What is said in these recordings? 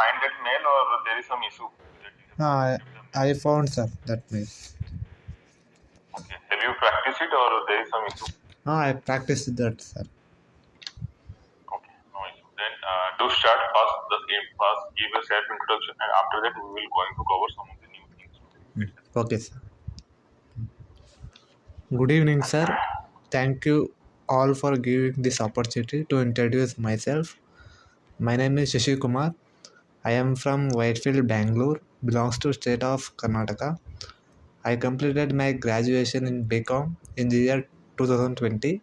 find that mail or there is some issue that you have not I, received the mail? I found, sir, that mail. Okay. Have you practiced it or there is some issue? I practiced that, sir. Okay, no issue. Then do start first, first give a self introduction, and after that we will going to cover some of the new things. Okay, sir. Good evening, sir. Thank you all for giving this opportunity to introduce myself. My name is Shashi Kumar. I am from Whitefield, Bangalore, belongs to state of Karnataka. I completed my graduation in BCom in the year 2020.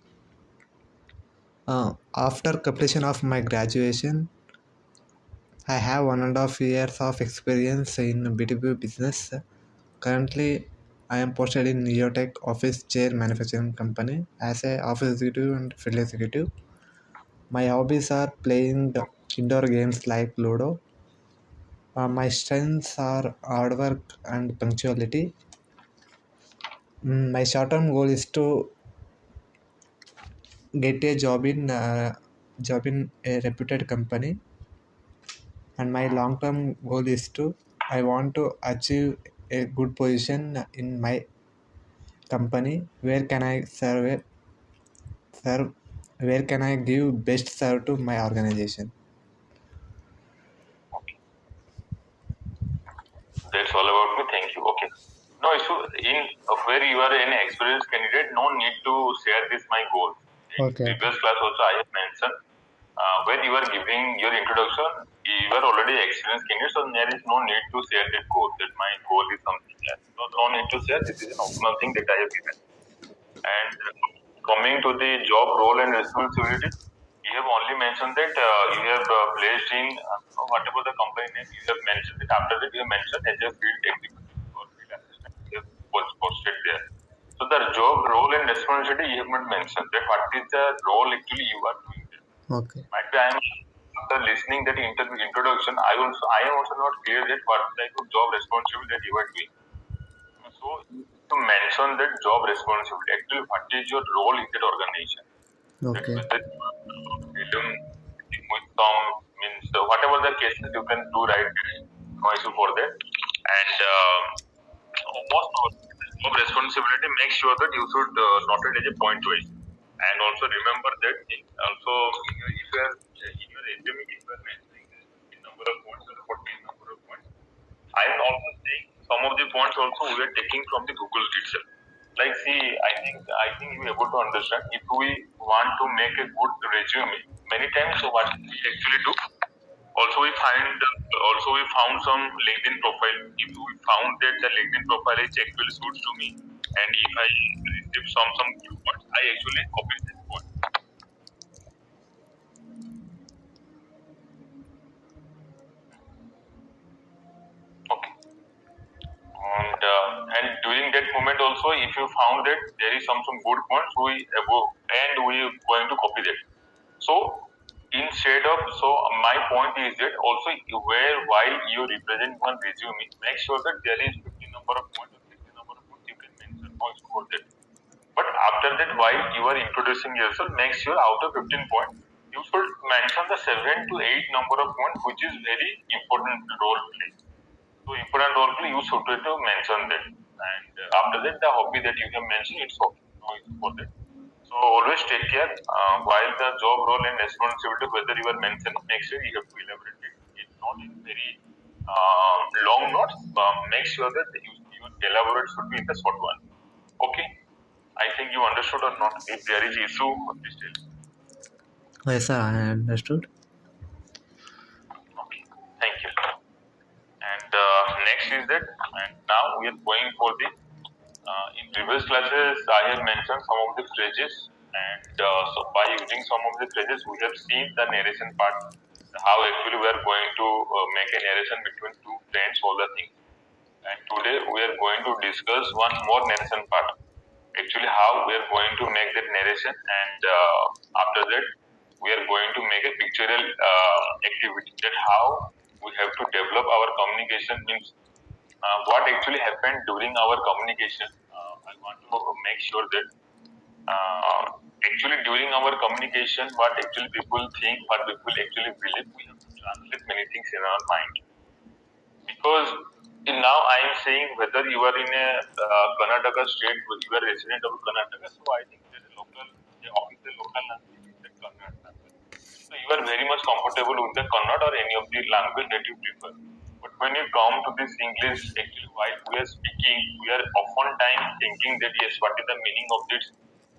After completion of my graduation, I have 1.5 years of experience in B2B business. Currently, I am posted in Neotech Office Chair Manufacturing Company as a office executive and field executive. My hobbies are playing the indoor games like Ludo. My strengths are hard work and punctuality. My short-term goal is to get a job in a reputed company, and my long-term goal is to I want to achieve a good position in my company. Where can I serve? Where can I give best serve to my organization? That's all about me. Thank you. Okay. No issue. In where you are an experienced candidate, no need to share this my goal. In Okay, okay. previous class also I have mentioned when you are giving your introduction, you are already experienced candidate, so there is no need to share that goal. That my goal is something else. So no need to share. This is an optional thing that I have given. And coming to the job role and responsibility, you have only mentioned that you have placed in whatever the company name you have mentioned it. After that, you have mentioned as a field executive or field assistant. You have posted there. So the job role and responsibility you have not mentioned. That what is the role actually you are doing there? Okay. Might be I am after listening that introduction, I am also not clear that what type of job responsibility that you are doing. So to mention that job responsibility, actually what is your role in that organization? That Okay. whether dealing with some means whatever the cases you can do right, no issue for that. And most of job responsibility, make sure that you should note it as a point wise. And also remember that thing. Also, if you are in your resume, if you are mentioning this 15 number of points or 14 number of points, I am also saying some of the points also we are taking from the Google itself. Like, see, I think you are able to understand. If we want to make a good resume, many times what we actually do. Also we found some LinkedIn profile. If we found that the LinkedIn profile is actually suits to me, and if I receive some good points, I actually copy this point. Okay. And during that moment also, if you found that there is some good points, we going to copy that. So instead of my point is that also where while you represent one resume, make sure that there is 15 number of points or 16 number of points you can mention also for that. But after that, while you are introducing yourself, make sure out of 15 points, you should mention the 7 to 8 number of points, which is very important role play. So important role play, you should to mention that. And after that, the hobby that you can mention, it's okay. No issue for that. So always take care while the job role and responsibility, whether you are mentioning, make sure you have to elaborate it. It's not in very long notes. Make sure that your elaborate should be in the short one. Okay. I think you understood or not. If there is issue, please tell me. Yes, sir, I understood. Okay. Thank you. And next is that, and now we are going for the in previous classes, I have mentioned some of the phrases, and so by using some of the phrases, we have seen the narration part, how actually we are going to make a narration between two friends, all the things. And today we are going to discuss one more narration part. Actually, how we are going to make that narration, and after that, we are going to make a pictorial activity. That how we have to develop our communication means what actually happened during our communication. I want to make sure that actually during our communication, what actually people think, what people actually believe, we have to translate many things in our mind. Because now I am saying whether you are in a Karnataka state, you are a resident of Karnataka, so I think there is the official local language is the Kannada language. So you are very much comfortable with the Kannada or any of the language that you prefer. But when you come to this English, actually while we are speaking, we are oftentimes thinking that yes, what is the meaning of this?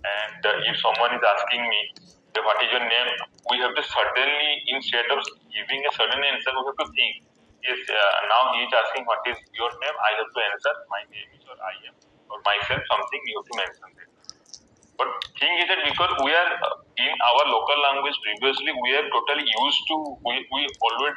And if someone is asking me, what is your name? We have to suddenly, instead of giving a sudden answer, we have to think. Yes, now he is asking what is your name. I have to answer my name is or I am or myself something. You have to mention that. But thing is that because we are in our local language previously, we are totally used to we always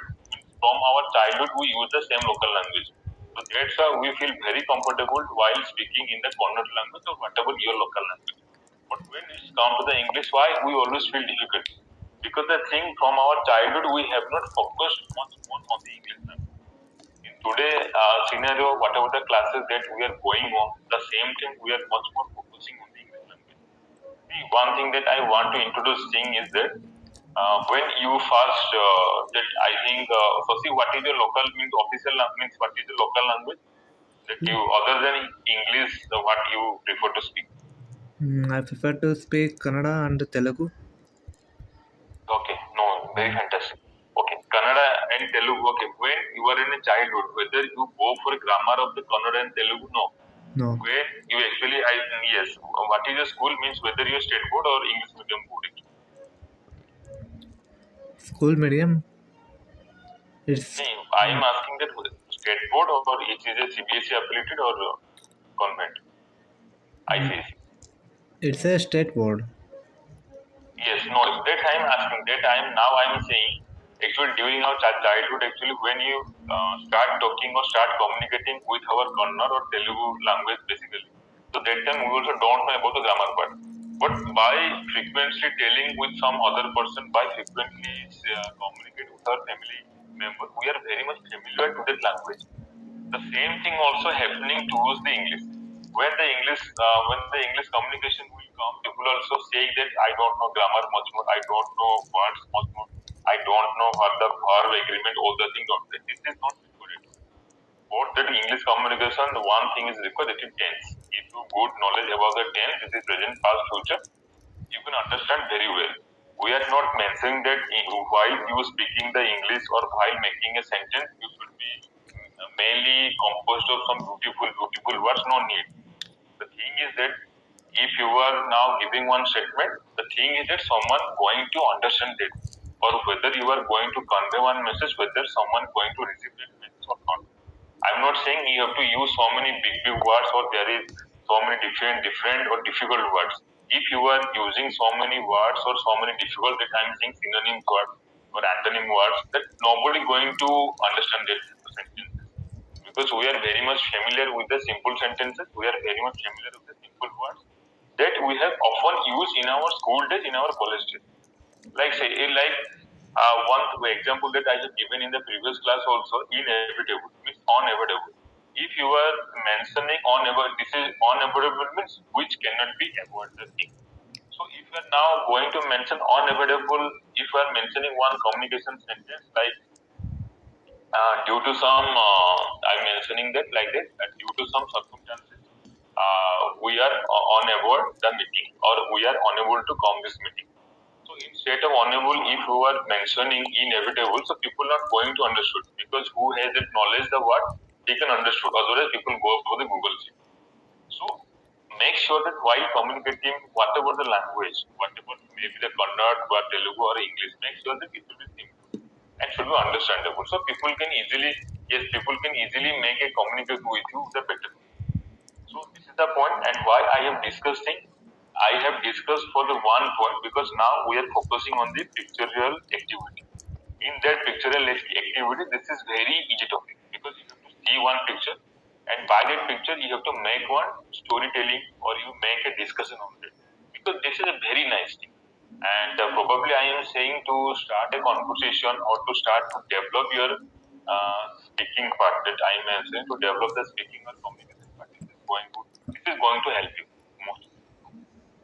from our childhood we use the same local language. So that's why we feel very comfortable while speaking in the Kannada language or whatever your local language. But when it's come to the English, why we always feel difficult? Because the thing from our childhood we have not focused much more on the English language. In today scenario, whatever the classes that we are going on, the same thing we are much more focusing on the English language. See, one thing that I want to introduce thing is that when you first that I think so see what is your local means official means what is the local language that you other than English what you prefer to speak. I prefer to speak Kannada and Telugu. Okay, no, very fantastic. Okay, Kannada and Telugu. Okay, when you were in a childhood, whether you go for grammar of the Kannada and Telugu, no. No. Where you actually, I yes, what is your school means whether you're state board or English medium board. School medium. It's See, I am asking that state board or it is a CBSE affiliated or convent, ICSE. it's a state board. Yes, no, that I am asking. That I am now I am saying. Actually, during our childhood, actually, when you start talking or start communicating with our Kannada or Telugu language, basically, so that time we also don't know about the grammar part. But by frequently telling with some other person, by frequently communicate with our family member, we are very much familiar to that language. The same thing also happening towards the English. When the English communication will come, people also say that I don't know grammar much more, I don't know words much more, I don't know what the verb agreement, all the thing. Don't say. This is not required. For that English communication, the one thing is required that is tense. If you good knowledge about the tense, this is present, past, future, you can understand very well. We are not mentioning that while you speaking the English or while making a sentence, you should be mainly composed of some beautiful words. No need. The thing is that if you are now giving one statement, the thing is that someone going to understand it, or whether you are going to convey one message, whether someone going to receive that message or not. I'm not saying you have to use so many big words or there is so many different or difficult words. If you are using so many words or so many difficult that I'm saying synonym words or antonym words, that nobody going to understand that sentences. Because we are very much familiar with the simple sentences, we are very much familiar with the simple words that we have often used in our school days, in our college days. Like say, one example that I have given in the previous class also, inevitable means unavoidable. If you are mentioning unavoidable, this is unavoidable means which cannot be avoided. So if you are now going to mention unavoidable, if you are mentioning one communication sentence like due to some, I'm mentioning that like that, due to some circumstances, we are unable the meeting or we are unable to come this meeting. So instead of unable, if you are mentioning inevitable, so people are going to understood because who has that knowledge the word, he can understood. Otherwise, people go for the Google sheet. So make sure that while communicating whatever the language, whatever maybe the Kannada or Telugu or English, make sure that it will be simple and should be understandable. So people can easily, yes, people can easily make a communicate with you the better. So this is the point and why I am discussing. I have discussed for the one point because now we are focusing on the pictorial activity. In that pictorial activity, this is very easy topic because you have to see one picture and by that picture you have to make one storytelling or you make a discussion on it because this is a very nice thing. And probably I am saying to start a conversation or to start to develop your speaking part that I am saying to develop the speaking or communication part. This is going to help you most.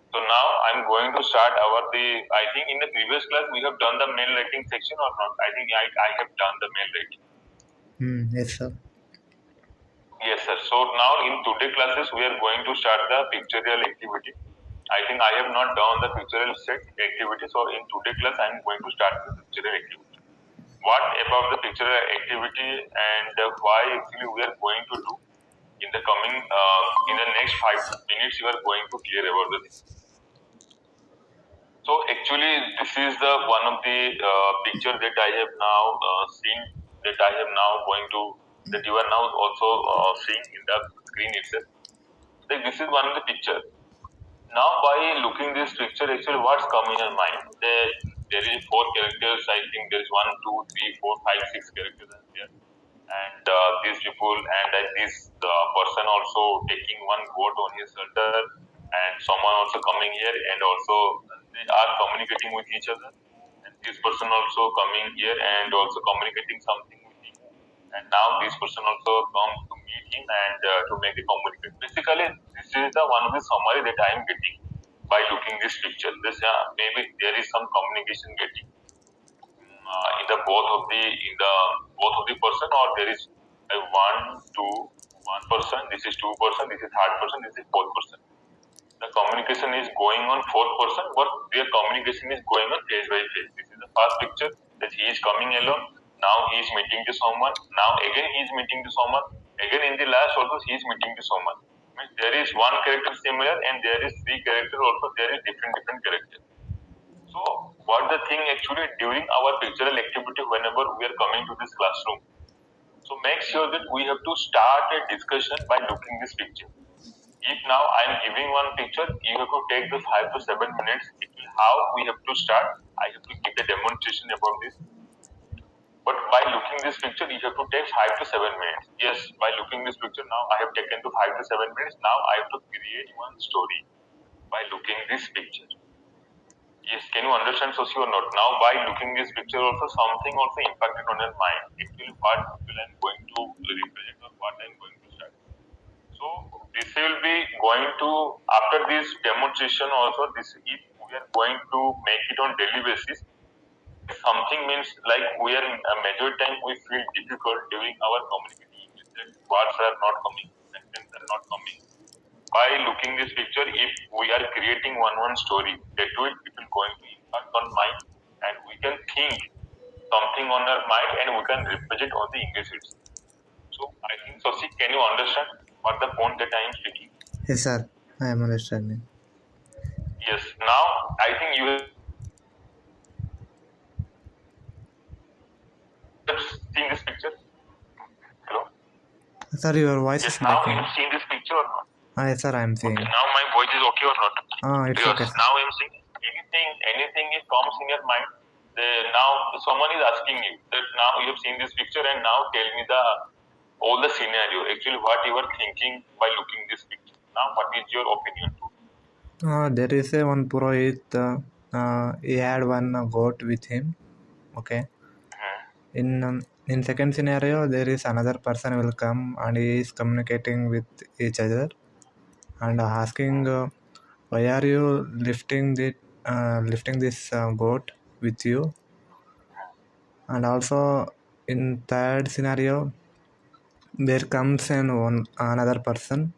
So now I'm going to start I think in the previous class we have done the mail writing section or not? I think I have done the mail writing. Yes, sir. Yes, sir. So now in today classes we are going to start the pictorial activity. I think I have not done the pictorial set activity. So in today class I am going to start the pictorial activity. What about the pictorial activity and why actually we are going to do in the coming in the next 5 minutes you are going to clear about the thing. So actually, this is the one of the picture that I have now seen that I have now going to that you are now also seeing in the screen itself. Like this is one of the picture. Now, by looking this picture, actually, what's coming in your mind? There is four characters. I think there is one, two, three, four, five, six characters are there, and these people and this person also taking one goat on his shoulder, and someone also coming here, and also they are communicating with each other, and this person also coming here and also communicating something with him, and now this person also come to meet him and to make a communicate. Basically, this is the one of the summary that I am getting by looking this picture. This maybe there is some communication getting in the both of the person, or there is a one person, this is two person, this is third person, this is fourth person. The communication is going on fourth person, but their communication is going on face by face. This is the first picture that he is coming alone. Now he is meeting to someone. Now again he is meeting to someone. Again in the last also he is meeting to someone. Means there is one character similar and there is three character also. There is different character. So what the thing actually during our pictorial activity whenever we are coming to this classroom. So make sure that we have to start a discussion by looking this picture. If now I am giving one picture, you have to take the 5 to 7 minutes. How we have to start? I have to give the demonstration about this. But by looking this picture, you have to take 5 to 7 minutes. Yes, by looking this picture now, I have taken to 5 to 7 minutes. Now I have to create one story by looking this picture. Yes, can you understand Sosi or not? Now by looking this picture also something also impacted on your mind. Actually what actually I'm going to represent or what I'm going to start. So this will be going to after this demonstration also this if we are going to make it on daily basis something means like we are in a major time we feel difficult during our communication that words are not coming, sentences are not coming. By looking this picture, if we are creating one story, that it will going to impact on mind, and we can think something on our mind, and we can represent on the English itself. So I think, Sosi, can you understand what the point that I am speaking? Yes, sir. I am understanding. Yes. Now I think you have seen this picture. Hello. Sir, your voice Yes. is Now you breaking. have seen this picture or not? Yes, sir, I am Okay. seeing. Now my voice is okay or not? It's Yes. okay, sir. Now I am seeing anything if comes in your mind. Now someone is asking you that now you have seen this picture and now tell me the all the scenario. Actually, what you are thinking by looking this picture. Now, what is your opinion to? There is a one Purohit. He had one goat with him. Okay. In second scenario, there is another person will come and he is communicating with each other and asking, why are you lifting this goat with you? And also in third scenario, there comes another person,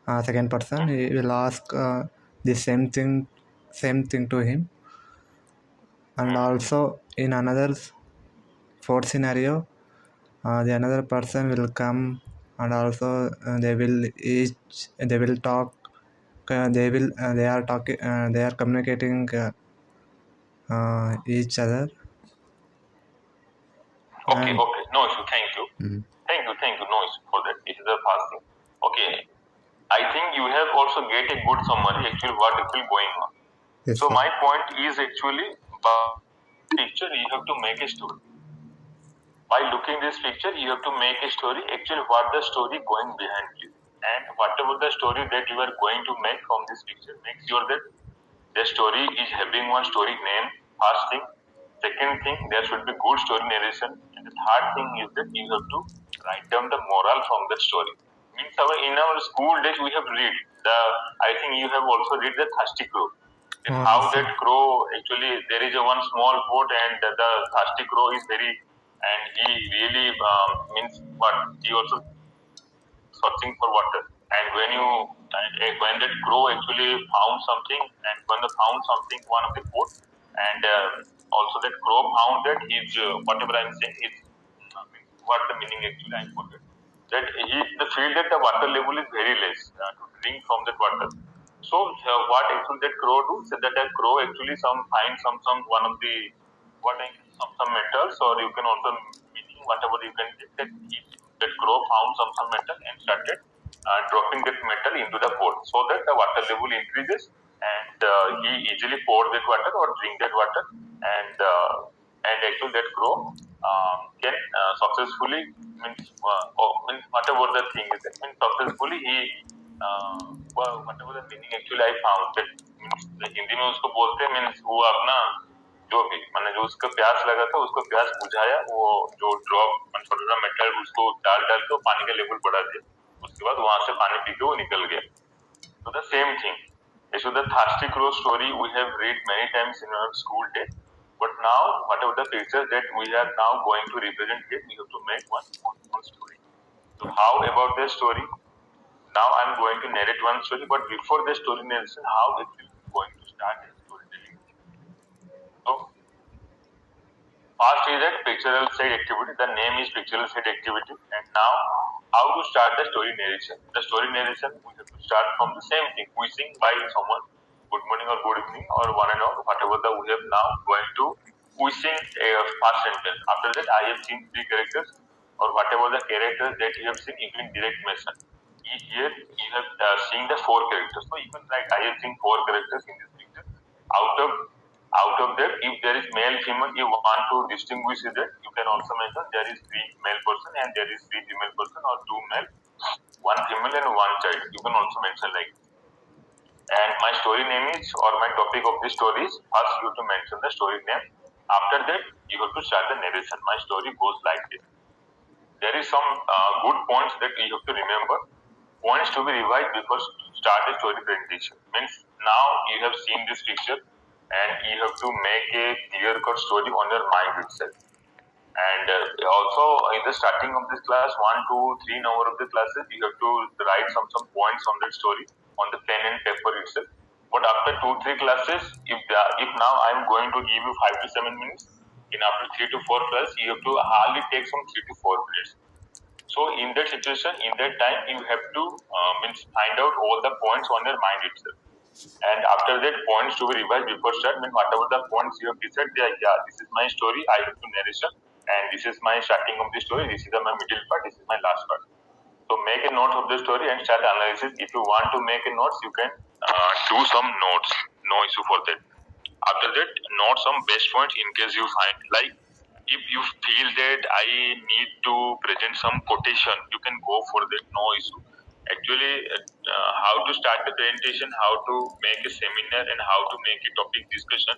second person. He will ask the same thing to him. And also in another fourth scenario, the another person will come and also they will talk. They are communicating each other. Okay, And okay, no issue. Thank you, mm, thank you. No issue for that. This is the first thing. Okay, I think you have also get a good summary. Actually, what is going on. yes, So sir. my point is actually by picture you have to make a story. By looking this picture, you have to make a story. Actually, what the story going behind you, and whatever the story that you are going to make from this picture, make sure that the story is having one story name. First thing, second thing, there should be good story narration, and the third thing is that you have to write down the moral from the story. Means in our school days we have read. the I think you have also read the thirsty crow. And Oh, how yes, that sir. crow actually there is a one small boat and the thirsty crow is very and he really means what he also searching for water. And when that crow actually found something, and when they found something, one of the food, and also that crow found that his whatever I'm saying is what the meaning actually I forget. That he the feel that the water level is very less to drink from that water. So what actually that crow do? So that crow actually find some one of the what I some metals or you can also meaning whatever you can take that crow found some metal and started dropping that metal into the pot so that the water level increases and he easily pour that water or drink that water and actually that crow can successfully means whatever the thing is that means successfully he whatever the meaning actually I found that means Hindi में उसको बोलते हैं means वो अपना जो भी मैंने जो उसका प्यास लगा था उसको प्यास बुझाया वो जो ड्रॉप छोटा छोटा मेटल उसको डाल डाल के पानी का लेवल बढ़ा दिया उसके बाद वहां से पानी पी के वो निकल गया so the same thing so the thirsty crow story we have read many times in our school day but now whatever the picture that we are now going to represent it we have to make one story so how about the story now I'm going to narrate one story but before the story narration how it will be going to start the storytelling so first is that pictorial side activity. The name is pictorial side activity. And now, how to start the story narration? The story narration, we have to start from the same thing. We sing by someone, good morning or good evening or one and all, whatever the we have now going to, we sing a first sentence. After that, I have seen three characters or whatever the characters that you have seen, you can direct mention. Here, you have seen the four characters. So, you can write, I have seen four characters in this picture. Out of out of that, if there is male, female, you want to distinguish that, you can also mention there is three male person and there is three female person or two male, one female and one child. You can also mention like. And my story name is or my topic of this story is first you have to mention the story name. After that, you have to start the narration. My story goes like this. There is some good points that you have to remember. Points to be revised before start a story presentation. Means now you have seen this picture and you have to make a clear cut story on your mind itself. And also in the starting of this class, 1, 2, 3 number of the classes, you have to write some points on that story on the pen and paper itself. But after 2, 3 classes, if now I am going to give you 5 to 7 minutes, in after 3 to 4 class, you have to hardly take some 3 to 4 minutes. So in that situation, in that time, you have to means find out all the points on your mind itself. And after that, points to be revised before start. Mean whatever the points you have decided, yeah, this is my story. I have to narration, and this is my starting of the story. This is my middle part. This is my last part. So make a note of the story and start analysis. If you want to make a notes, you can do some notes. No issue for that. After that, note some best points in case you find like if you feel that I need to present some quotation, you can go for that. No issue. Actually, how to start the presentation, how to make a seminar, and how to make a topic discussion,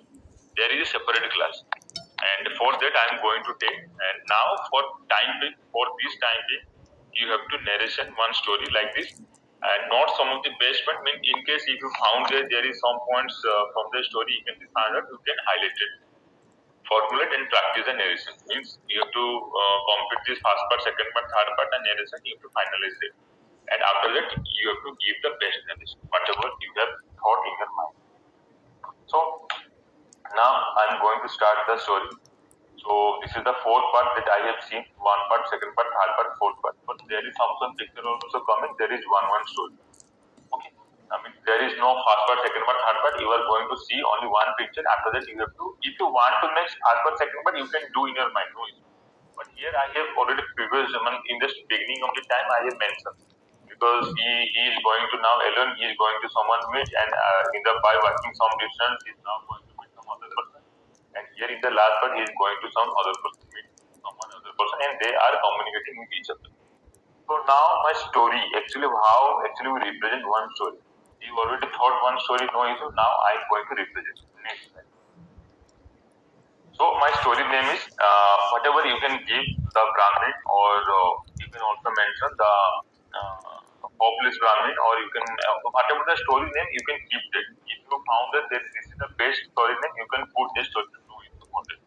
there is a separate class. And for that, I am going to take. And now, for this time being, you have to narration one story like this, and not some of the best point. Mean in case if you found that there is some points from the story you can find out, you can highlight it formulate and practice the narration. Means you have to complete this first part, second part, third part, and narration. You have to finalize it. And after that, you have to give the best narration, whatever you have thought in your mind. So now I'm going to start the story. So this is the fourth part that I have seen. One part, second part, third part, fourth part. But there is some picture also coming. There is one story. Okay. I mean, there is no first part, second part, third part. You are going to see only one picture. After that, you have to, if you want to make first part, second part, you can do in your mind. No issue. But here I have already previous, I mean, in the beginning of the time, I have mentioned because he is going to now alone. He is going to someone meet, and in the by walking some distance, he is now going to meet some other person. And here in the last part, he is going to some other person meet someone other person, and they are communicating with each other. So now my story, actually how actually we represent one story. You already thought one story, no issue. Now I am going to represent. Next slide. So my story name is whatever you can give the brand name or you can also mention the hopeless Brahmin, or you can whatever the story name you can keep it. If you found that this is the best story name, you can put this story to it about it.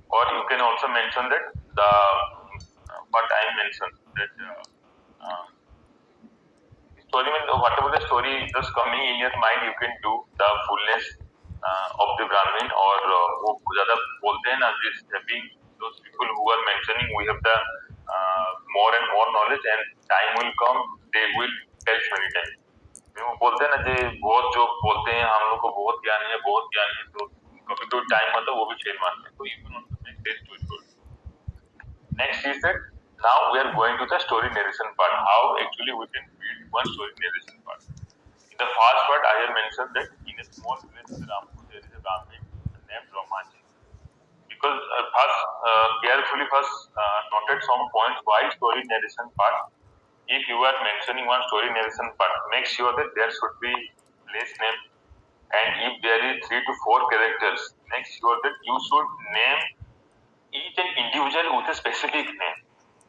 Or you can also mention that the what I mentioned that story means whatever the story is coming in your mind, you can do the fullness of the Brahmin, or वो ज़्यादा बोलते हैं ना, this having those people who are mentioning we have the more and more knowledge and time will come, they will tell many times. वो बोलते हैं ना जे बहुत जो बोलते हैं हम लोग को बहुत ज्ञान है, तो कभी कोई टाइम आता है वो भी फेल मारते हैं, तो you can also make this story. Next is that now we are going to the story narration part. How actually we can build one story narration part. In the first part, I have mentioned that in a small village in Rampur, there is a Brahmin named Ramaji. Because carefully first noted some points why story narration part. If you are mentioning one story narration part, make sure that there should be place name, and if there is 3 to 4 characters, make sure that you should name each and individual with a specific name.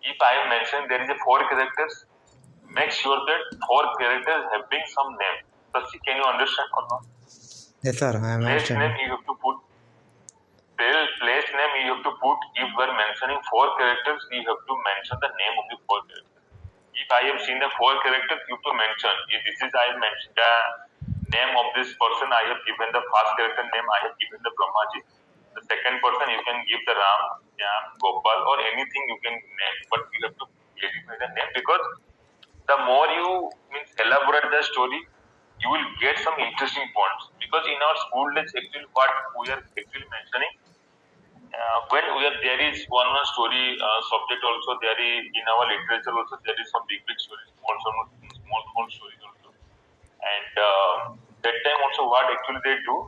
If I am mentioning there is a 4 characters, make sure that 4 characters having some name. Sasi, can you understand or not? Yes, sir, I am Place understanding. name you have to put. Place name you have to put. If we are mentioning 4 characters, you have to mention the name of the 4 characters. If I have seen the 4 characters, you have to mention. If this is I mentioned the name of this person, I have given the first character name. I have given the Brahmaji. The second person you can give the Ram, Jam, Gopal, or anything you can name, but you have to clarify the name, because the more you means elaborate the story, you will get some interesting points. Because in our school days, actually what we are actually mentioning, when we are there is one story subject also, there is in our literature also, there is some big stories, small stories also. And that time also what actually they do,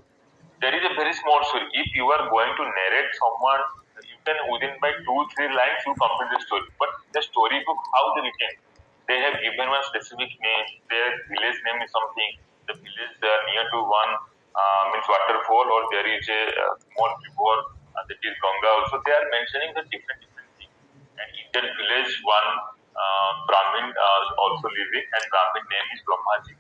there is a very small story. If you are going to narrate someone, you can within by 2 3 lines you complete the story. But the storybook, how they written, they have given one specific name. Their village name is something. The village near to one means waterfall, or there is a small river that is Ganga. Also, they are mentioning the different things. And in that village, one Brahmin also living, and Brahmin name is Brahmaji.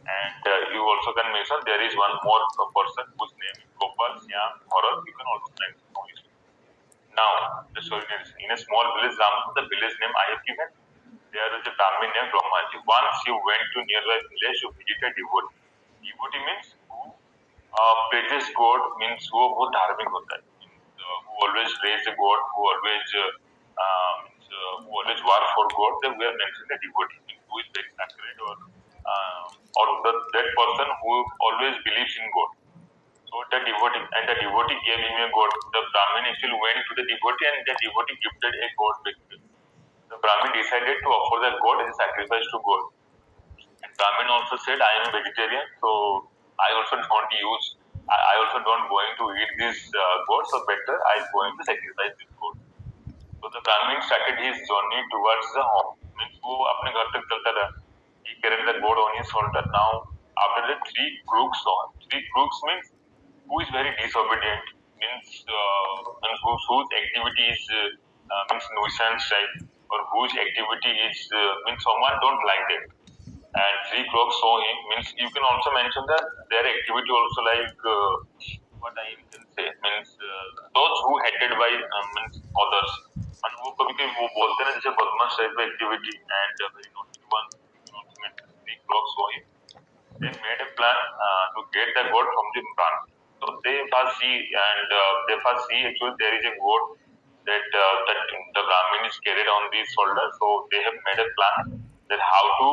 And you also can mention there is one more person whose name is Gopal, Syam, Bharat. You can also mention only. Now, the story is in a small village, Rampur, the village name I have given. There is a Brahmin named Brahmaji. Once you went to nearby village to visit a devotee. Devotee means who praises God, means who बहुत धार्मिक होता है. Who always praise the God, who always work for God. Then we are mentioning the devotee, who is very sacred, or that person who always believes in God. So the devotee, and the devotee gave him a god. The Brahmin actually went to the devotee, and the devotee gifted a god back to him. The Brahmin decided to offer the god as a sacrifice to God. And Brahmin also said, I am a vegetarian, so I also don't use, I also don't going to eat this god, so better I am going to sacrifice this god. So the Brahmin started his journey towards the home. Means वो अपने घर तक चलता रहा. He carried the god on his shoulder. Now after the 3 crooks saw him. 3 crooks means who is very disobedient, means and whose activity is means nuisance type, or whose activity is means someone don't like it. And 3 crooks saw him, means you can also mention that their activity also like what I can say, means those who hated by means others. And वो कभी कभी वो बोलते हैं ना, जैसे बदमाश type का activity, and very naughty one, you can also mention 3 crooks saw him. They made a plan to get the goat from the plant. So they first see, and they first see actually there is a goat that the Brahmin is carried on the shoulder. So they have made a plan that how to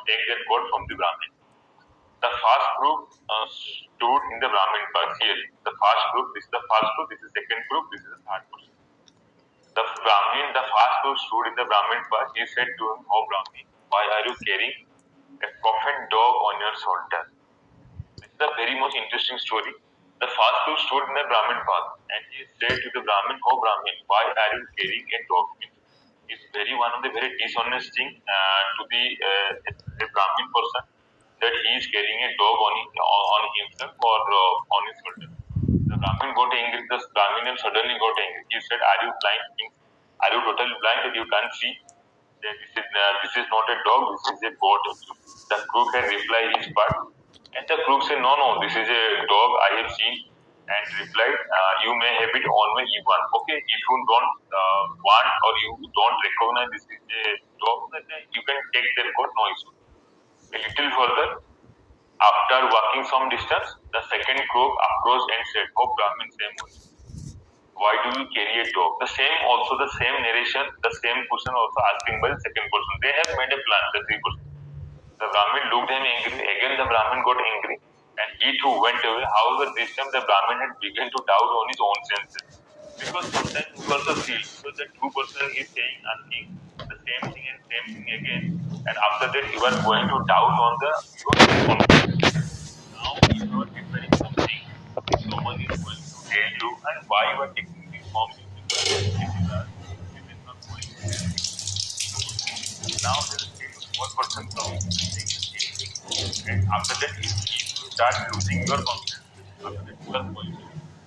take that goat from the Brahmin. The first group stood in the Brahmin path. Here, the first group. This is the first group. This is the second group. This is the third group. The Brahmin, the first group stood in the Brahmin path. He said to him, "Oh Brahmin, why are you carrying a coffin dog on your shoulder?" This is a very much interesting story. The first two stood in the Brahmin path, and he said to the Brahmin, "Oh Brahmin, why are you carrying a dog?" It's very one of the very dishonest thing to the a Brahmin person, that he is carrying a dog on himself, or on his shoulder. The Brahmin got angry. The Brahmin suddenly got angry. He said, "Are you blind? Are you totally blind that you can't see?" that this is not a dog, this is a goat. The crew can reply his part, and the crew say, no, no, this is a dog I have seen, and replied, you may have it on my E1. Okay, if you don't want or you don't recognize this is a dog, then you can take their goat, no issue. A little further, after walking some distance, the second crow approached and said, oh, Brahmin, same word. Why do you carry a dog? The same narration, the same question also asking by the second person. They have made a plan, the three person. The Brahmin looked him angry. Again, the Brahmin got angry and he too went away. However, this time the Brahmin had begun to doubt on his own senses. Because sometimes we also feel, because the two person is saying, asking the same thing and same thing again, and after that you are going to doubt on the your self confidence. Now, if you are preparing something, someone is going to tell you, and why you are taking this form using the this is not going to help you. So now there is still one person coming and saying the same thing, and after that, if you start losing your confidence, after that you are going to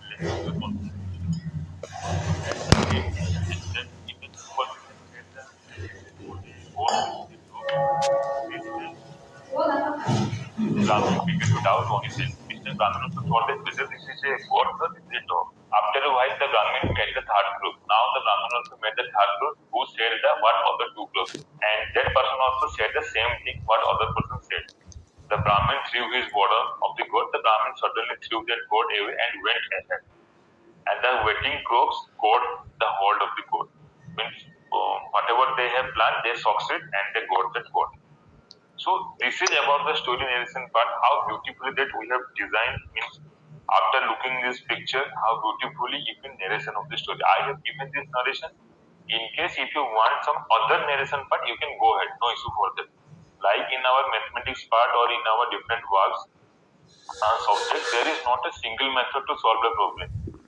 lacking your confidence in yourself. So that's the same thing. And then if the two person has said that this is not a goat, this is a dog, this time Brahmin began to doubt on his sense. This time Brahmin also thought that whether this is a goat or this is a dog. After a while, the Brahmin met the third group. Now the Brahmin also met the third group who said the what other two groups. And that person also said the same thing what other person said. The Brahmin threw his burden of the goat. The Brahmin suddenly threw that goat away and went ahead. And the waiting crows got the hold of the goat. Means whatever they have planned, they succeed and they got that goat. So this is about the story narration part, how beautifully that we have designed means after looking this picture, how beautifully you can narration of the story. I have given this narration. In case if you want some other narration part, you can go ahead, no issue for that. Like in our mathematics part or in our different works, subject, there is not a single method to solve the problem.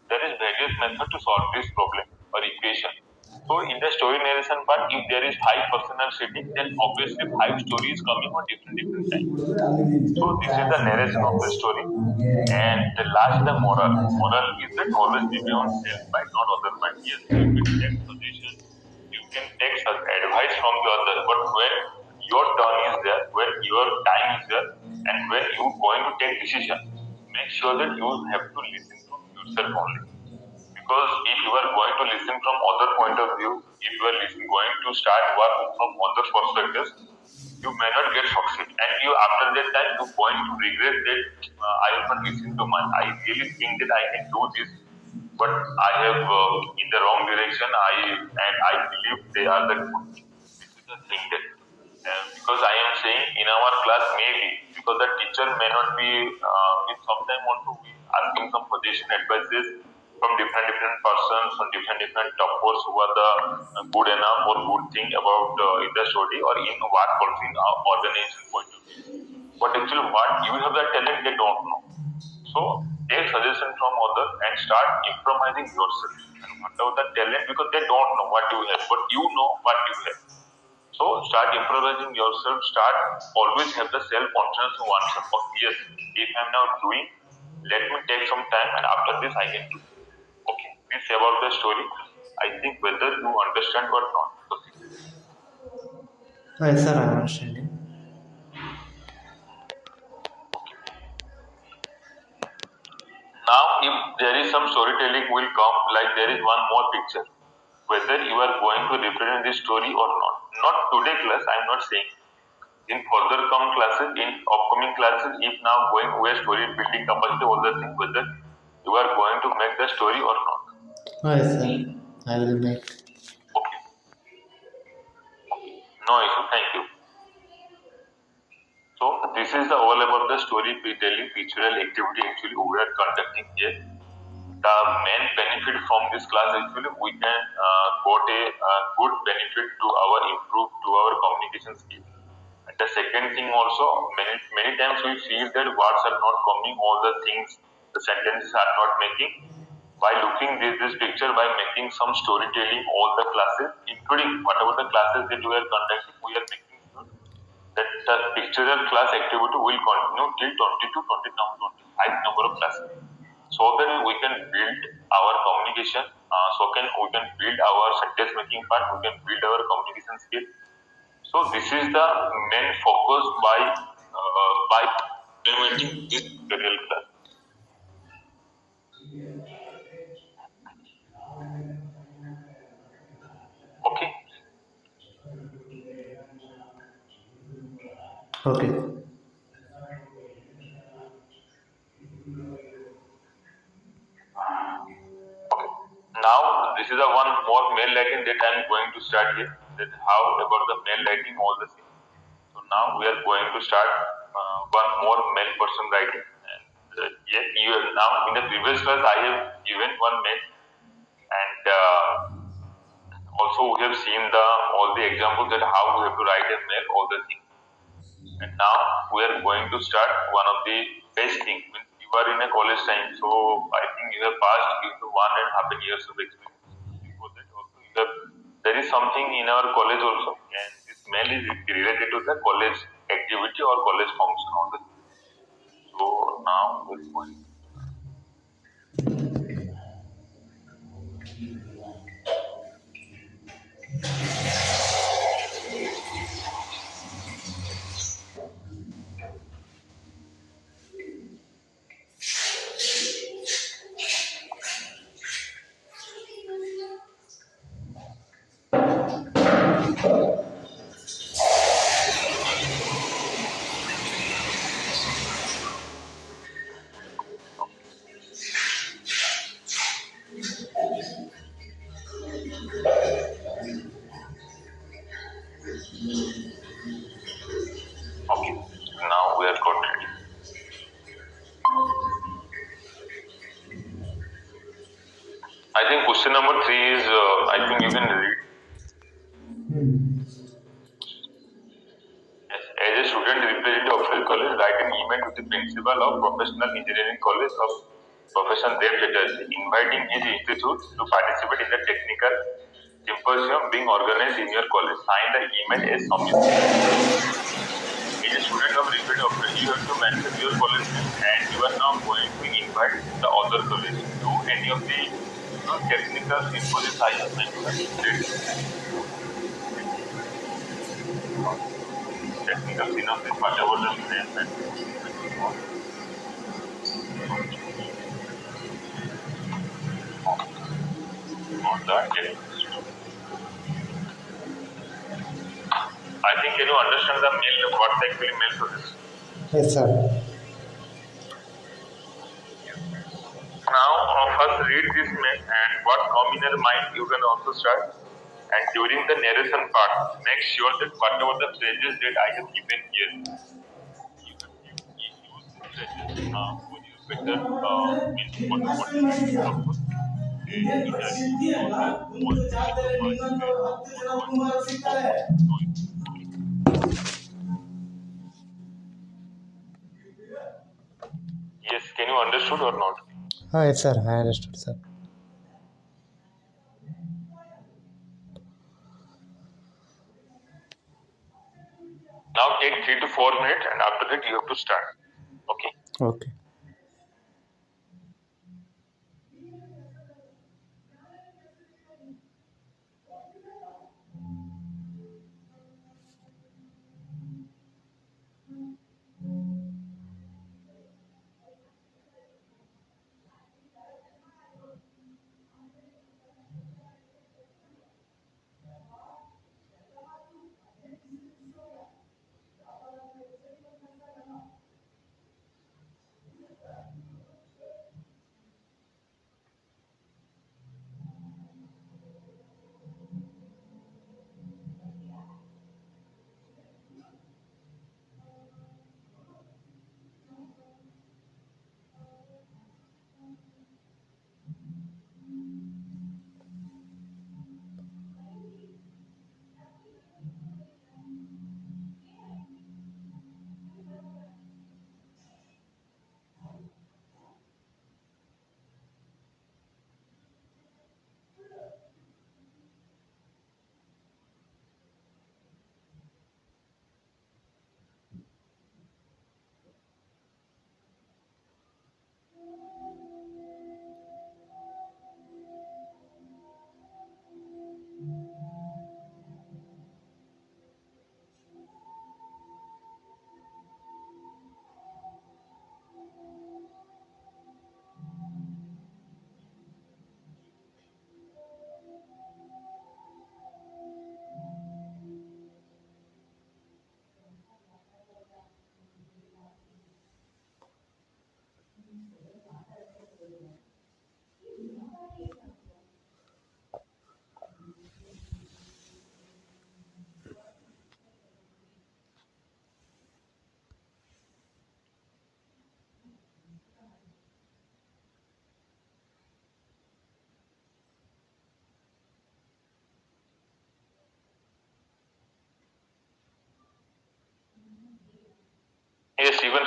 There is various methods to solve this problem or equation. So in the story narration part, if there is five personal sitting, then obviously five stories coming on different time. So this is the narration of the story. And the last, the moral. Moral is that always rely on self by not other by. Yes, you can take suggestion, you can take advice from the other, but when your turn is there, when your time is there, and when you going to take decision, make sure that you have to listen to yourself only. Because if you are going to listen from other point of view, if you are going to start work from other perspectives, you may not get succeed. And you after that time you going to regret that I have not listened to my. I really think that I can do this, but I have in the wrong direction. I believe they are the good. This is the thing that because I am saying in our class maybe because the teacher may not be in sometime also we asking some suggestion advices from different persons from different toppers who are the good enough or good thing about in the story or in what also in our organization point of view. But actually what you have the talent they don't know. So take suggestion from others and start improvising yourself. And whatever the talent because they don't know what you have, but you know what you have. So start improvising yourself, start always have the self-confidence to answer. Oh, yes, if I'm now doing, let me take some time and after this I can do. Okay, this about the story. I think whether you understand or not. Okay. Yes, sir, I'm understanding. Now, if there is some storytelling will come, like there is one more picture, whether you are going to represent this story or not. Not today class, I'm not saying. In further come classes, in upcoming classes, if now going where story building capacity, all the things, whether you are going to make the story or not. Yes, sir, I will make. Okay, no issue. Thank you. So this is the all about the storytelling pictorial activity actually we are conducting here. The main benefit from this class actually we can got a good benefit to our improve to our communication skill. And the second thing also many times we feel that words are not coming, all the things the sentences are not making. By looking this picture, by making some storytelling, all the classes, including whatever the classes that we are conducting, we are making sure that the pictorial class activity will continue till 22, 25 number of classes. So that we can build our communication, we can build our sentence making part, we can build our communication skill, So this is the main focus by implementing this tutorial class. Okay. Okay. Okay. Now this is the one more mail writing that I am going to start here. That how about the mail writing all the things. So now we are going to start one more mail person writing. And yes, you have now in the previous class I have given one mail, and also we have seen the all the examples that how we have to write a mail, all the things. And now we are going to start one of the best things. Means you are in a college time, so I think you have passed due to 1.5 years of experience. Before that, also you have there is something in our college also, and this mail is related to the college activity or college function. All the so now we're going. Okay, now we are got ready. I think question number three is I think you can read. Yes. As a student representative of your college, write an email to the principal of Professional Engineering College of Profession Dev Chatterjee, inviting his institute to participate in the technical symposium being organized in your college. Sign the email as Samit. As a student of representative of you have to mention your college name, and you are now going to invite the other college to any of the technical symposiums I have mentioned. Technical synopsis, whatever the name mentioned on the technical. I think can you understand the mail what actually mail to this? Yes, sir. Now first read this mail and what come in your mind you can also start. And during the narration part, make sure that whatever the phrases that I have given here, you have you use these phrases for your better means for the continuity purpose. And in addition, you also want to make a voice and what want to make a noise. Okay. Yes, can you understood or not? Yes, sir. I understood, sir. Now take 3 to 4 minutes and after that you have to start. Okay. Okay.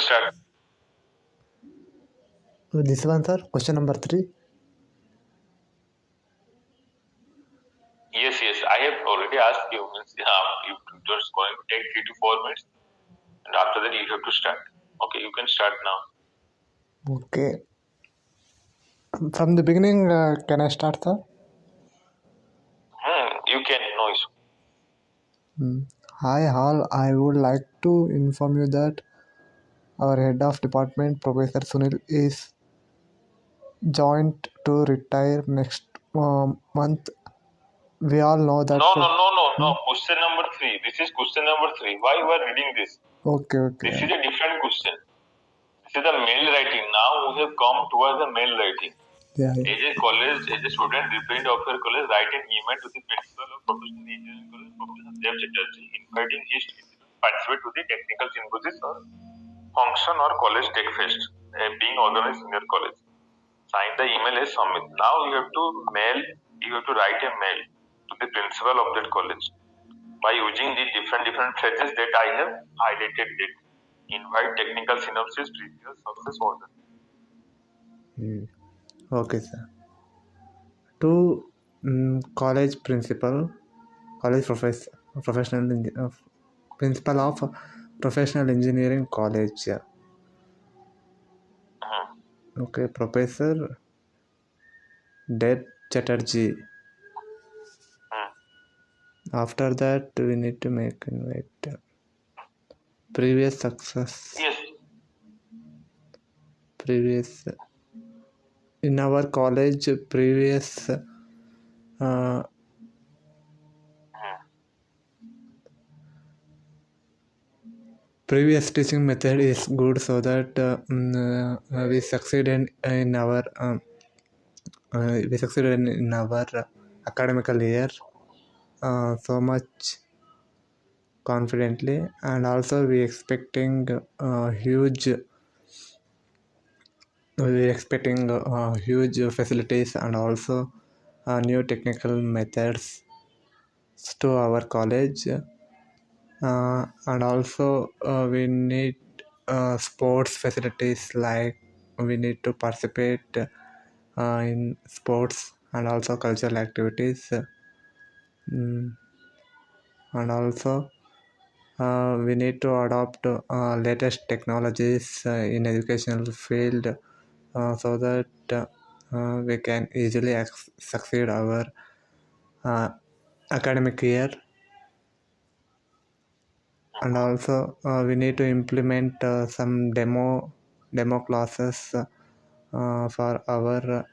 can start. This one, sir. Question number 3. Yes, yes. I have already asked you. Means you just going to take 3 to 4 minutes, and after that you have to start. Okay, you can start now. Okay. From the beginning, can I start, sir? You can. No issue. Hi, all. I would like to inform you that our head of department, Professor Sunil, is joined to retire next month. We all know that. No, no, no, no, no. Question number 3. This is question number 3. Why you are reading this? Okay, This okay. is a different question. This is the mail writing. Now we have come towards the mail writing. Yeah, As a college, as a student, representative of your college, write an email to the principal of Professional Engineering College, Professor Dev Chatterjee, inviting his institute to participate to the technical symposium or function or college tech fest being organized in your college. Sign the email as Samit. Now you have to write a mail to the principal of that college by using the different phrases that I have highlighted it. Invite technical synopsis, previous success order. okay, sir. To college principal, college professional principal of professional engineering college. Okay, Professor Dev Chatterjee. After that, we need to make invite previous success. Yes. Previous in our college, uh, previous teaching method is good so that we succeed in our academical year so much confidently, and also huge facilities and also new technical methods to our college, and also we need sports facilities, like we need to participate in sports and also cultural activities, and also we need to adopt latest technologies in educational field so that we can easily succeed our uh, academic year, and also we need to implement some demo classes for our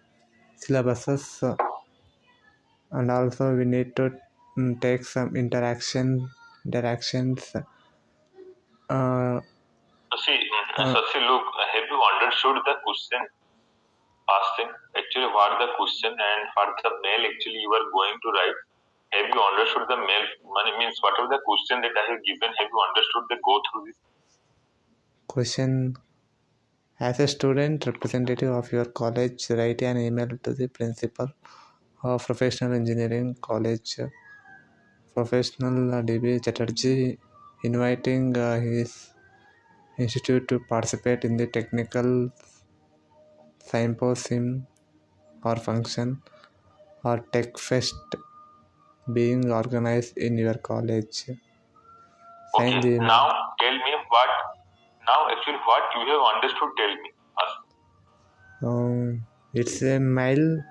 syllabuses, and also we need to take some interactions See, look, have you understood the question asking? Actually, what the question and what the mail actually you are going to write? Have you understood the mail? Means whatever the question that I have given, have you understood the go through this? question. As a student representative of your college, write an email to the principal of Professional Engineering College, Professional DB Chatterjee, inviting his institute to participate in the technical symposium or function or tech fest being organized in your college. Okay, Sign the email. now tell me what. Now, actually, what you have understood, tell me. Ask. It's a mail.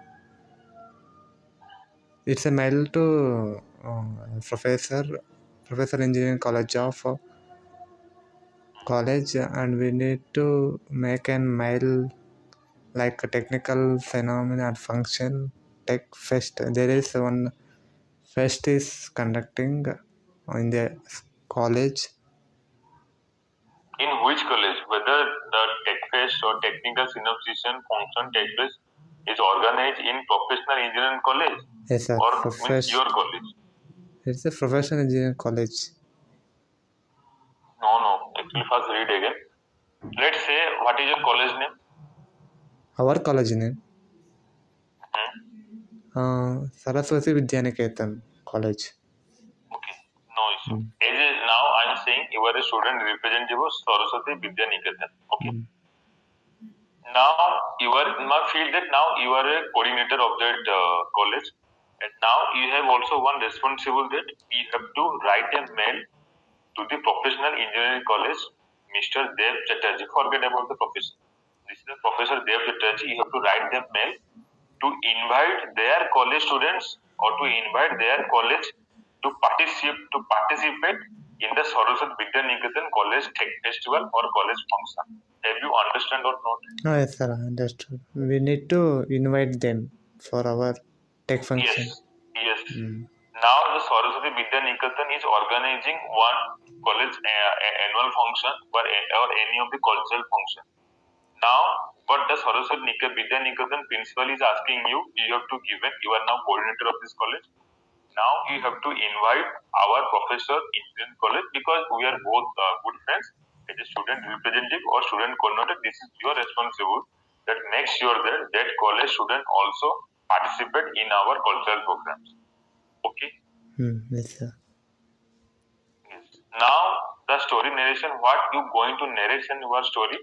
It's a mail to Professor Engineering College, and we need to make an mail like a technical phenomenon function tech fest. There is one fest is conducting in the college. In which college, whether the tech fest or technical synopsis function tech fest is organized in professional engineering college Yes, sir. or means your college? It's a professional engineering college. No, no. Actually, first read again. Let's say, what is your college name? Our college name, Hmm? Saraswati Vidyaniketan College. Okay, no issue. As now I'm saying you are a student representative of Saraswati Vidya Niketan. Okay. Mm. Now you are now feel that now you are a coordinator of that college, and now you have also one responsible that you have to write a mail to the professional engineering college, Mr. Dev Chatterjee. Forget about the professor. This is the Professor Dev Chatterjee. You have to write them mail to invite their college students or to invite their college to participate in the Saraswat Vidya Niketan College Tech Festival or college function. Have you understand or not? Oh, yes, sir, I understood. We need to invite them for our tech Yes, function. yes. Mm. Now the Saraswati Vidya Niketan is organizing one college annual function or any of the cultural function. Now, what the Saraswati Vidya Niketan principal is asking you, you have to give it. You are now coordinator of this college. Now you have to invite our professor in this college because we are both good friends. As a student representative or student coordinator, this is your responsible that make sure that that college student also participate in our cultural programs. Okay. Mm, yes, sir. Yes. Now the story narration, what you going to narrate in your story.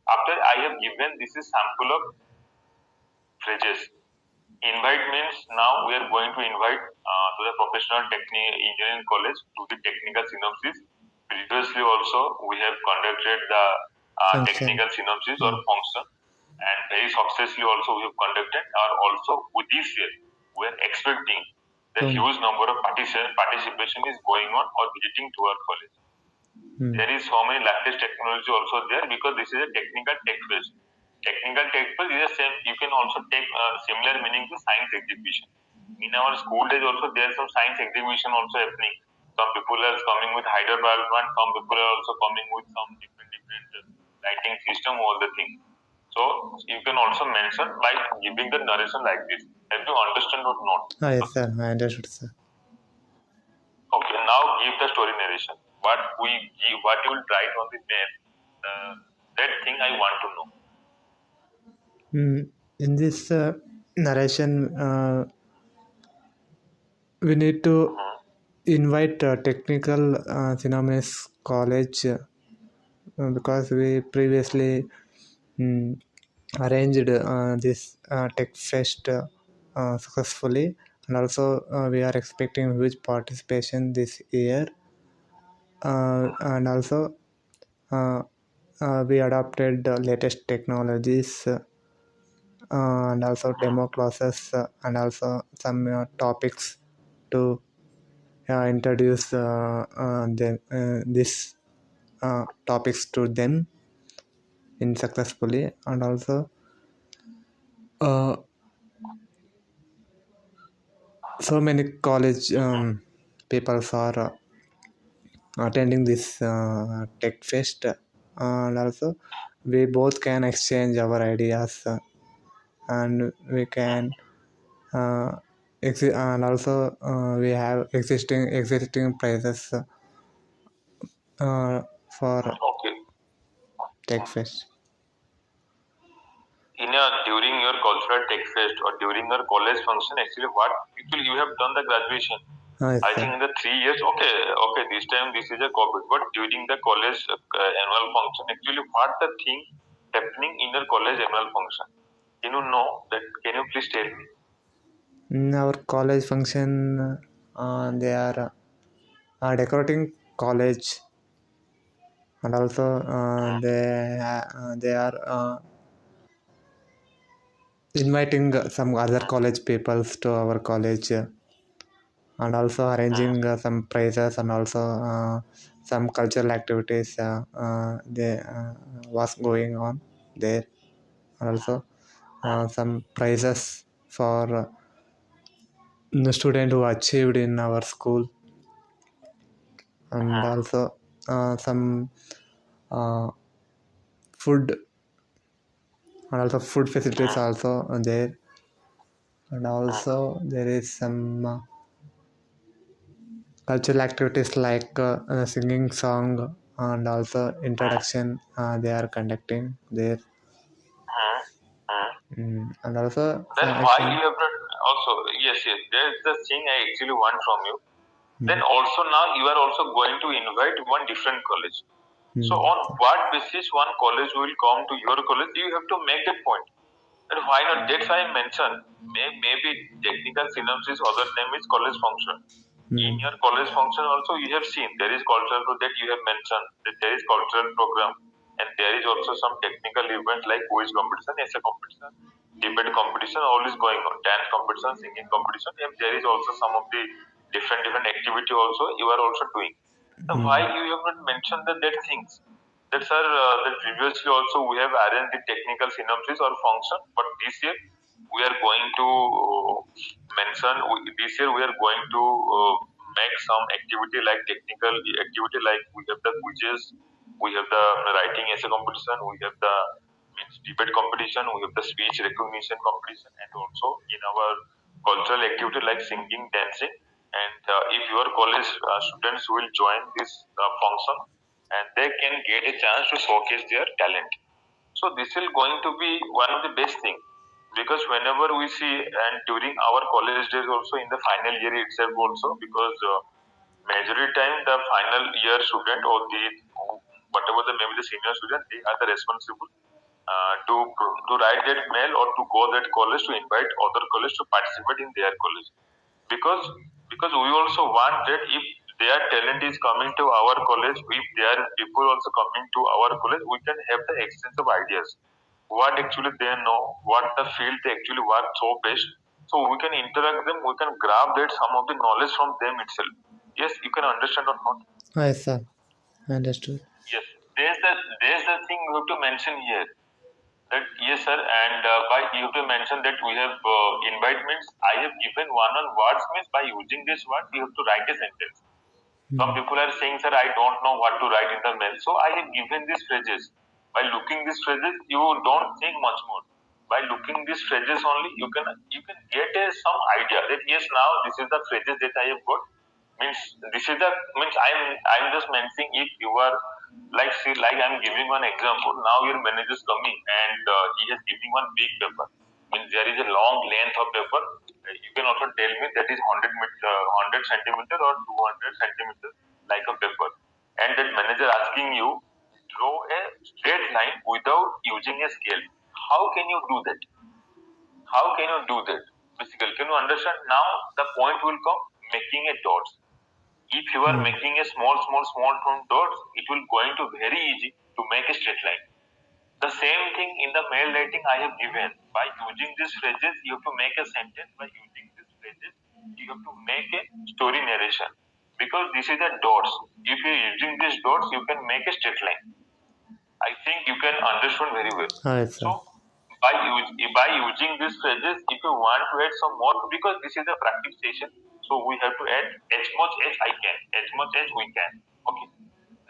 After I have given this is sample of phrases. Invite means now we are going to invite to the professional engineering college to the technical synopsis. Previously also we have conducted the Function. technical synopsis or Mm. function, and very successfully also we have conducted, or also with this year we are expecting the Um, huge number of participation is going on or visiting to our college. mm. There is so many latest technology also there because this is a technical tech fest. Technical tech fest is the same. You can also take similar meaning to science exhibition. In our school days also there is some science exhibition also happening. Some people are coming with hydropower plant. Some people are also coming with some different lighting system, all the things. So you can also mention by giving the narration like this. Have you understand or not? Oh, yes, sir, I understood, sir. Okay, now give the story narration. What we give, what you will write on the mail, that thing I want to know. In this narration, we need to Mhm. invite technical synonymous college because we previously mm, arranged this tech fest successfully, and also we are expecting huge participation this year, and also uh, we adopted the latest technologies, and also demo classes, and also some topics to introduce this topics to them in successfully, and also uh, so many college people are attending this tech fest, and also we both can exchange our ideas, and we can and also we have existing prices for Okay. tech fest. During your cultural tech fest or during your college function, actually, what actually you have done the graduation. Yes, I sir. think in the 3 years, okay, this time this is a COVID, but during the college annual function, actually, what the thing happening in your college annual function? Can you know that? Can you please tell me? In our college function, they are decorating college, and also they are inviting some other college peoples to our college, and also arranging some prizes, and also some cultural activities they was going on there, and also some prizes for the student who achieved in our school, and also some uh, food, and also food facilities also are there, and also there is some cultural activities like singing song, and also introduction they are conducting there. And also Then why exchange. you have not also, yes, yes, there's the thing I actually want from you. then also now you are also going to invite one different college. So on what basis one college will come to your college, you have to make that point. And why not? That's why I mentioned maybe technical synopsis, other name is college function. In your college function also you have seen there is cultural that you have mentioned that there is cultural program, and there is also some technical event like quiz competition, essay competition, debate competition, all is going on, dance competition, singing competition, and there is also some of the different activity also you are also doing. Now, why you have not mentioned that things? That sir, that previously also we have arranged the technical synopsis or function, but this year we are going to mention. This year we are going to make some activity like technical activity, like we have the quizzes, we have the writing essay competition, we have the means debate competition, we have the speech recognition competition, and also in our cultural activity like singing, dancing. And if your college students will join this function, and they can get a chance to showcase their talent. So this is going to be one of the best thing, because whenever we see, and during our college days also in the final year itself also, because majority time the final year student or the whatever the maybe the senior student, they are the responsible to write that mail or to go that college to invite other college to participate in their college, because we also want that if their talent is coming to our college, if their people also coming to our college, we can have the exchange of ideas, what actually they know, what the field they actually work so best, so we can interact them, we can grab that some of the knowledge from them itself. Yes, you can understand or not? Yes, sir. Understood. Yes, there's the thing we have to mention here. That yes, sir, and by you have to mention that we have invite means I have given one on words means by using this word you have to write a sentence. Some people are saying, sir, I don't know what to write in the mail. So I have given these phrases. By looking these phrases, you don't think much more. By looking these phrases only, you can get some idea that yes, now this is the phrases that I have got. Means this is the means I'm just mentioning, if you are like see, like I'm giving one example. Now your manager is coming and he is giving one big paper. Means there is a long length of paper. You can also tell me that is 100 centimeter or 200 centimeter like a paper. And that manager asking you draw a straight line without using a scale. How can you do that? How can you do that? Basically, can you understand? Now the point will come making a dots. If you are making a small from dots, it will going to very easy to make a straight line. The same thing in the mail writing I have given. By using these phrases, you have to make a sentence. By using these phrases, you have to make a story narration. Because this is the dots. If you are using these dots, you can make a straight line. I think you can understand very well. Yes, So sir. by using these phrases, if you want to add some more, because this is a practice session, so we have to add as much as I can, as much as we can. Okay.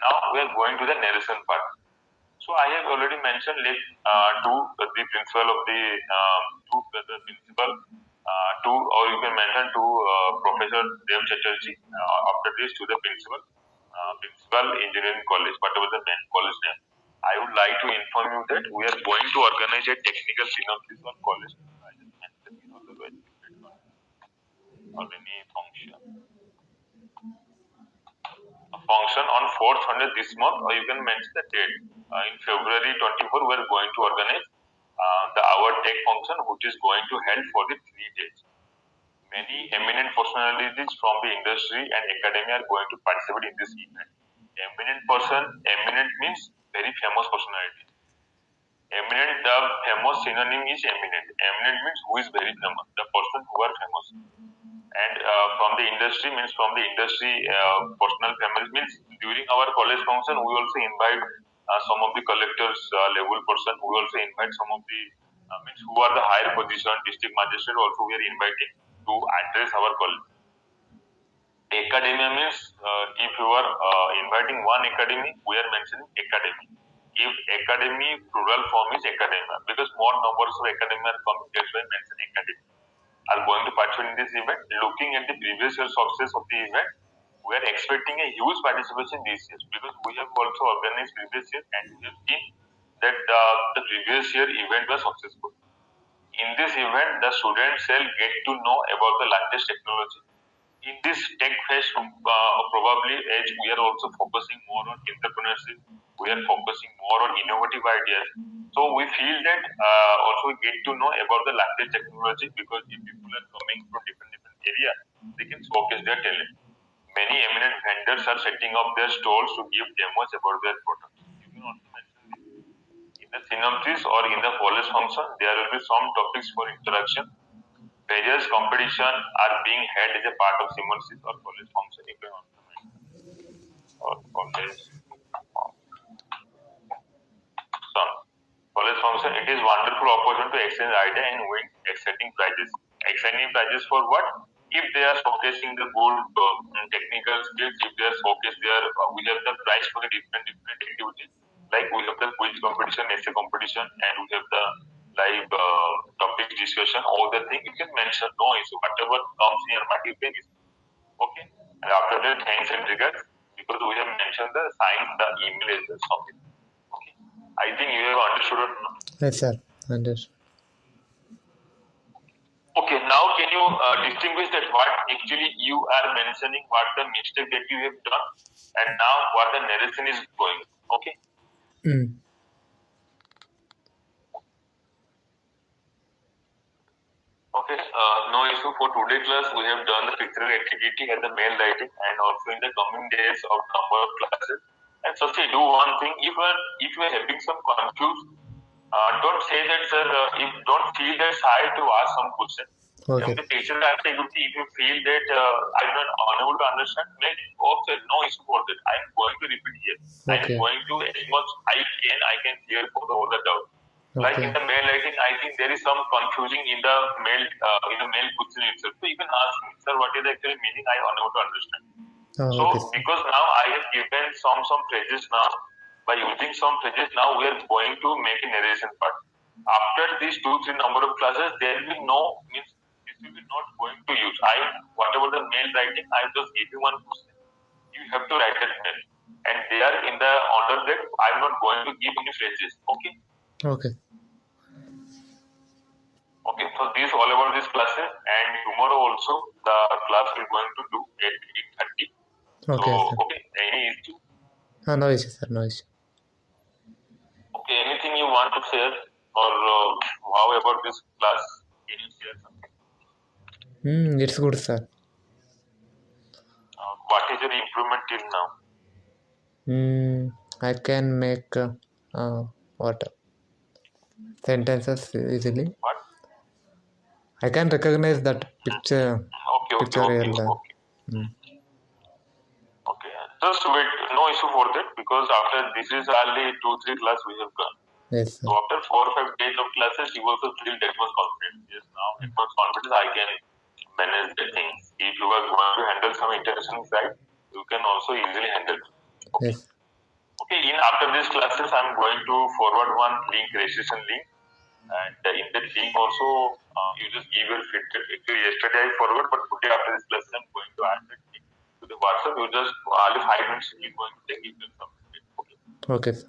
Now we are going to the narration part. So I have already mentioned left to the principal of the principal to, or you can mention to Professor Dev Chatterjee. After this to the principal engineering college, whatever the main college name. I would like to inform you that we are going to organize a technical synopsis on college. I just mentioned it, otherwise you get or any function on 4th hundred this month, or you can mention the date. In February 24, we are going to organize the our tech function, which is going to held for the 3 days. Many eminent personalities from the industry and academia are going to participate in this event. Eminent person, eminent means very famous personality. Eminent, the famous synonym is eminent. Eminent means who is very famous, the person who are famous. And from the industry means from the industry personal family means during our college function we also invite some of the collectors level person, we also invite some of the means who are the higher position district magistrate also we are inviting to address our college. Academia means if you are inviting one academy, we are mentioning academy. If academy plural form is academia, because more numbers of academia are coming, that's why I mention academy, are going to participate in this event. Looking at the previous year success of the event, we are expecting a huge participation this year, because we have also organized previous year and we have seen that the previous year event was successful. In this event, the students shall get to know about the latest technology. in this tech phase, probably as we are also focusing more on entrepreneurship, we are focusing more on innovative ideas. So we feel that also we get to know about the latest technology because if people are coming from different areas, they can showcase their talent. Many eminent vendors are setting up their stalls to give demos about their products. You can also mention this. In the synopsis or in the college function, there will be some topics for interaction. Various competition are being held as a part of synopsis or college function. You can also mention or college function. College function, it is wonderful opportunity to exchange idea and win exciting prizes. Exciting prizes for what? If they are showcasing the good technical skills, if they are showcase their, we have the prize for the different activities. Like we have the quiz competition, essay competition, and we have the live topic discussion. All the things you can mention. No issue. Whatever comes in your mind, you can use. Okay. And after that, thanks and regards because we have mentioned the sign, the email is the submit. Okay. I think you have understood it now. Yes, sir. Understood. Okay, now can you distinguish that what actually you are mentioning, what the mistake that you have done, and now what the narration is going? Okay, Mm. okay, no issue. For today class, we have done the pictorial activity and the mail writing, and also in the coming days of number of classes. And so, say, do one thing. If you are having some confused, don't say that, sir. If don't feel that shy to ask some question. Okay. The teacher activity, if you feel that I'm not unable to understand, make also no issue for that. I'm going to repeat here. I'm Okay. going to as much I can clear for the other doubt. Like in Okay. the mail writing, I think there is some confusing in the mail question itself. So you can ask me, sir, what is the actual meaning? I unable to understand. Oh, So okay, sir. because now I have given some phrases now, by using some phrases now we are going to make a narration part. After these two, three number of classes, there will be no means this will be not going to use. I whatever the mail writing, I just give you one question. You have to write that mail. And there in the order that I'm not going to give any phrases. Okay. Okay. Okay. So this all about these classes and tomorrow also the class we're going to do at 8:30. So Okay, sir. okay, any issue? No issue, sir. No issue. Okay, anything you want to share or how about this class? Can you share something? It's good, sir. What is your improvement till now? I can make what sentences easily. What? I can recognize that picture, Okay, okay, okay, pictorial. okay, Mm. okay. Just wait, no issue for that because after this is only 2, 3 class we have done. Yes, So sir. after 4 or 5 days of classes, you also feel that much confident. Yes, now that much confidence I can manage the things. If you are going to handle some international side, you can also easily handle. Okay. Yes. Okay, in after these classes, I'm going to forward one link, registration link, and in that link also, you just give your feedback. Actually, yesterday I forward, but today after this class, I'm going to add that link to the WhatsApp. You just only 5 minutes you're going to take it and submit it. Okay. Okay, sir.